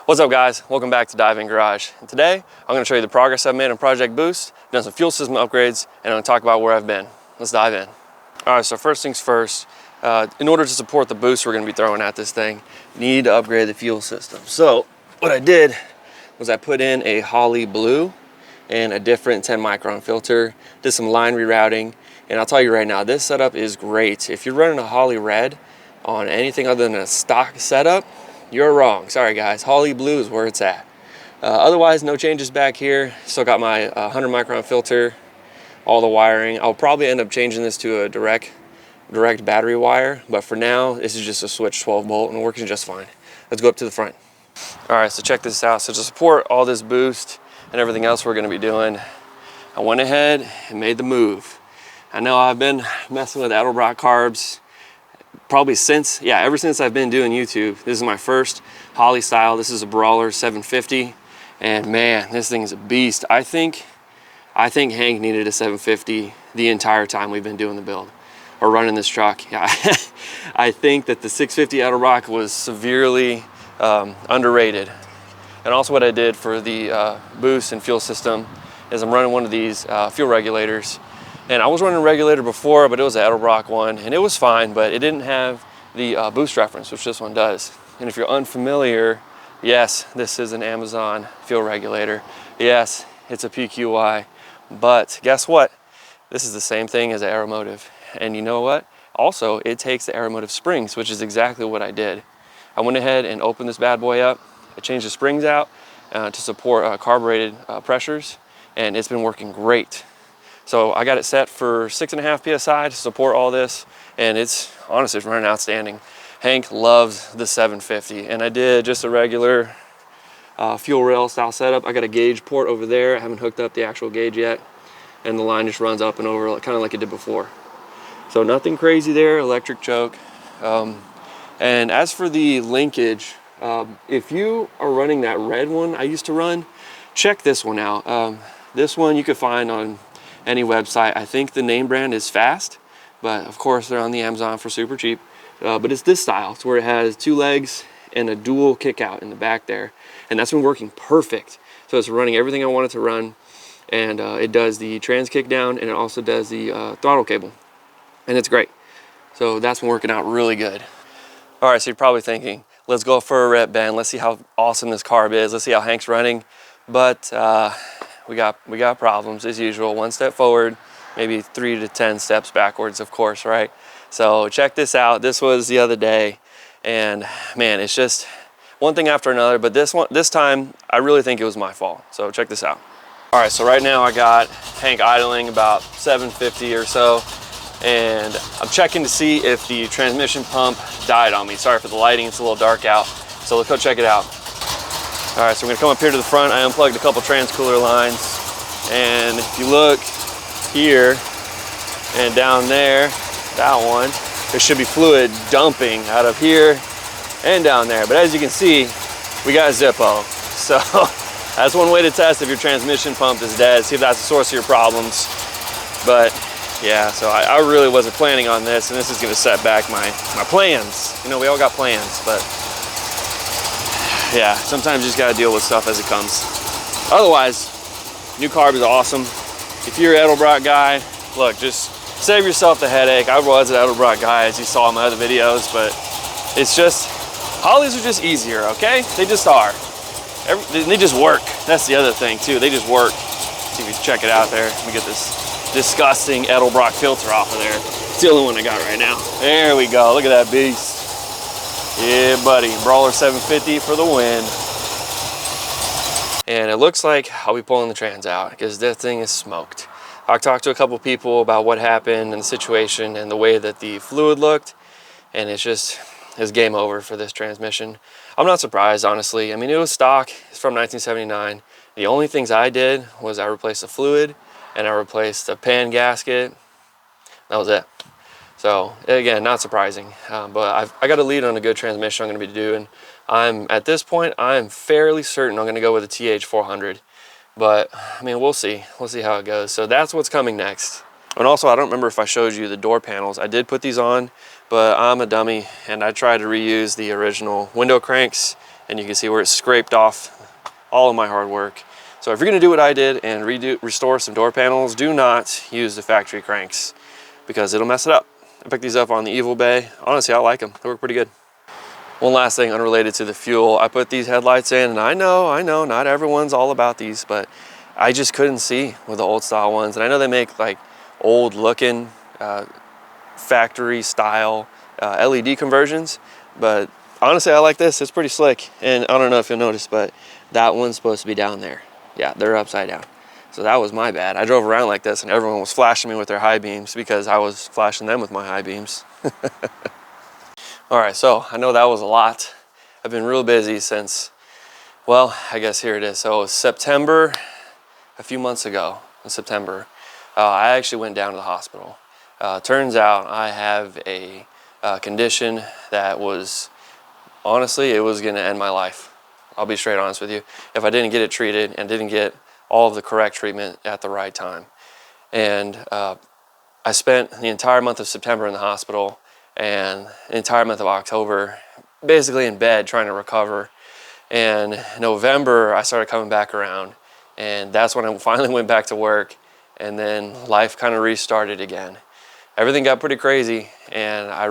What's up guys, welcome back to Dive In Garage. And today, I'm gonna show you the progress I've made on Project Boost, done some fuel system upgrades, and I'm gonna talk about where I've been. Let's dive in. All right, so first things first, in order to support the boost we're gonna be throwing at this thing, you need to upgrade the fuel system. So what I did was I put in a Holley Blue and a different 10 micron filter, did some line rerouting, and I'll tell you right now, this setup is great. If you're running a Holley Red on anything other than a stock setup, you're wrong. Sorry guys, Holley Blue is where it's at. Otherwise, no changes back here. Still got my 100 micron filter, all the wiring. I'll probably end up changing this to a direct battery wire, but for now, this is just a switch 12 volt and working just fine. Let's go up to the front. All right, so check this out. So to support all this boost and everything else we're gonna be doing, I went ahead and made the move. I know I've been messing with Edelbrock carbs probably ever since I've been doing YouTube. This is my first Holley style. This is a Brawler 750, and man, this thing is a beast. I think Hank needed a 750 the entire time we've been doing the build or running this truck. Yeah, I think that the 650 Edelbrock was severely underrated. And also what I did for the boost and fuel system is I'm running one of these fuel regulators. And I was running a regulator before, but it was an Edelbrock one, and it was fine, but it didn't have the boost reference, which this one does. And if you're unfamiliar, yes, this is an Amazon fuel regulator. Yes, it's a PQY, but guess what? This is the same thing as an Aeromotive. And you know what? Also, it takes the Aeromotive springs, which is exactly what I did. I went ahead and opened this bad boy up. I changed the springs out to support carbureted pressures, and it's been working great. So I got it set for 6.5 PSI to support all this, and it's honestly running outstanding. Hank loves the 750, and I did just a regular fuel rail style setup. I got a gauge port over there. I haven't hooked up the actual gauge yet, and the line just runs up and over kind of like it did before. So nothing crazy there, electric choke. And as for the linkage, if you are running that red one I used to run, check this one out. This one you could find on any website. I think the name brand is Fast, but of course they're on the Amazon for super cheap. But it's this style. It's where it has 2 legs and a dual kick out in the back there. And that's been working perfect. So it's running everything I want it to run. And it does the trans kick down, and it also does the throttle cable. And it's great. So that's been working out really good. All right, so you're probably thinking, let's go for a rep, Ben. Let's see how awesome this carb is. Let's see how Hank's running. But we got problems as usual. 1 step forward, maybe 3 to 10 steps backwards, of course, right? So check this out. This was the other day, and man, it's just one thing after another. But this time, I really think it was my fault. So check this out. All right, so right now I got Hank idling about 750 or so, and I'm checking to see if the transmission pump died on me. Sorry for the lighting; it's a little dark out. So let's go check it out. All right, so we're gonna come up here to the front. I unplugged a couple trans cooler lines. And if you look here and down there, that one, there should be fluid dumping out of here and down there. But as you can see, we got Zippo. So that's one way to test if your transmission pump is dead, see if that's the source of your problems. But yeah, so I really wasn't planning on this, and this is gonna set back my plans. You know, we all got plans, but yeah, sometimes you just gotta deal with stuff as it comes. Otherwise, new carb is awesome. If you're an Edelbrock guy, look, just save yourself the headache. I was an Edelbrock guy, as you saw in my other videos, but it's just, Holleys are just easier, okay? They just are. They just work. That's the other thing too, they just work. See if you can check it out there. Let me get this disgusting Edelbrock filter off of there. It's the only one I got right now. There we go, look at that beast. Yeah, buddy, Brawler 750 for the win. And it looks like I'll be pulling the trans out because that thing is smoked. I talked to a couple people about what happened and the situation and the way that the fluid looked, and it's game over for this transmission. I'm not surprised, honestly. I mean, it was stock, it's from 1979. The only things I did was I replaced the fluid and I replaced the pan gasket. That was it. So again, not surprising, but I got a lead on a good transmission I'm going to be doing. At this point, I'm fairly certain I'm going to go with a TH400, but I mean, we'll see how it goes. So that's what's coming next. And also, I don't remember if I showed you the door panels. I did put these on, but I'm a dummy and I tried to reuse the original window cranks and you can see where it scraped off all of my hard work. So if you're gonna do what I did and restore some door panels, do not use the factory cranks because it'll mess it up. I picked these up on the Evil Bay. Honestly, I like them. They work pretty good. One last thing unrelated to the fuel, I put these headlights in, and I know, not everyone's all about these, but I just couldn't see with the old style ones. And I know they make like old looking factory style LED conversions, but honestly, I like this. It's pretty slick. And I don't know if you'll notice, but that one's supposed to be down there. Yeah, they're upside down. So that was my bad. I drove around like this and everyone was flashing me with their high beams because I was flashing them with my high beams. All right, so I know that was a lot. I've been real busy since, well, I guess here it is. So it was September, a few months ago in September, I actually went down to the hospital. Turns out I have a condition that was, honestly, it was gonna end my life. I'll be straight honest with you. If I didn't get it treated and didn't get all of the correct treatment at the right time. And I spent the entire month of September in the hospital and the entire month of October basically in bed trying to recover. And November, I started coming back around, and that's when I finally went back to work, and then life kind of restarted again. Everything got pretty crazy, and I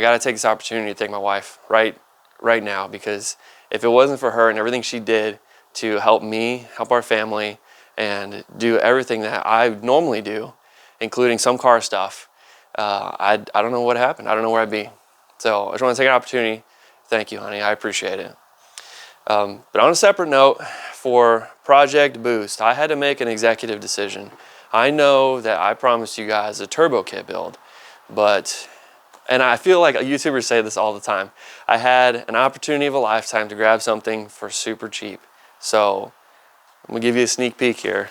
got to take this opportunity to thank my wife right now, because if it wasn't for her and everything she did to help me, help our family, and do everything that I normally do, including some car stuff, I don't know what happened. I don't know where I'd be. So I just want to take an opportunity. Thank you, honey. I appreciate it. But on a separate note, for Project Boost, I had to make an executive decision. I know that I promised you guys a turbo kit build, and I feel like YouTubers say this all the time, I had an opportunity of a lifetime to grab something for super cheap. So I'm gonna give you a sneak peek here.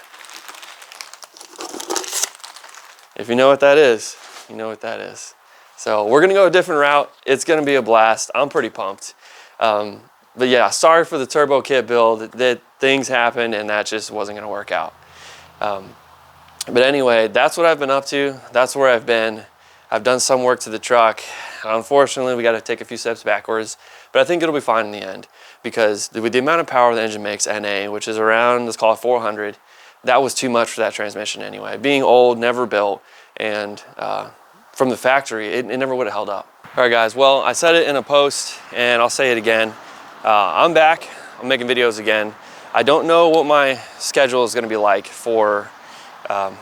If you know what that is, you know what that is. So we're gonna go a different route. It's gonna be a blast. I'm pretty pumped. But yeah, sorry for the turbo kit build. That things happened and that just wasn't gonna work out. But anyway, that's what I've been up to. That's where I've been. I've done some work to the truck. Unfortunately, we got to take a few steps backwards, but I think it'll be fine in the end, because with the amount of power the engine makes, NA, which is around, let's call it 400, that was too much for that transmission anyway. Being old, never built, and from the factory, it never would have held up. All right, guys, well, I said it in a post, and I'll say it again. I'm back. I'm making videos again. I don't know what my schedule is going to be like for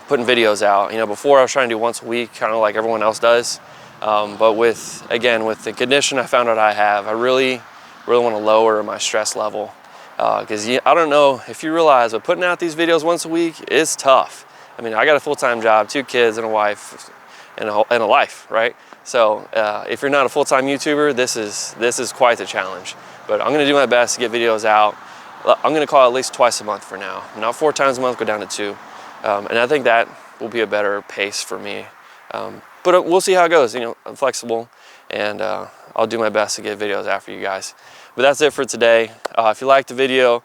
putting videos out. You know, before I was trying to do once a week, kind of like everyone else does. But with the condition I found out I have, I really want to lower my stress level. Because I don't know if you realize, but putting out these videos once a week is tough. I mean, I got a full-time job, 2 kids and a wife and a life, right? So if you're not a full-time YouTuber, this is quite the challenge. But I'm going to do my best to get videos out. I'm going to call it at least twice a month for now. Not 4 times a month, go down to 2. And I think that will be a better pace for me. But we'll see how it goes. You know, I'm flexible, and I'll do my best to get videos out for you guys. But that's it for today. If you liked the video,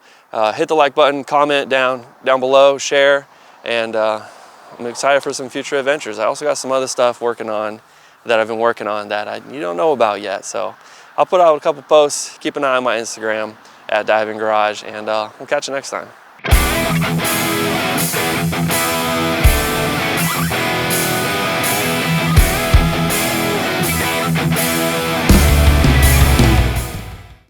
hit the like button, comment down below, share, and I'm excited for some future adventures. I also got some other stuff working on that I've been working on that you don't know about yet. So I'll put out a couple posts. Keep an eye on my Instagram @DivingGarage, and we'll catch you next time.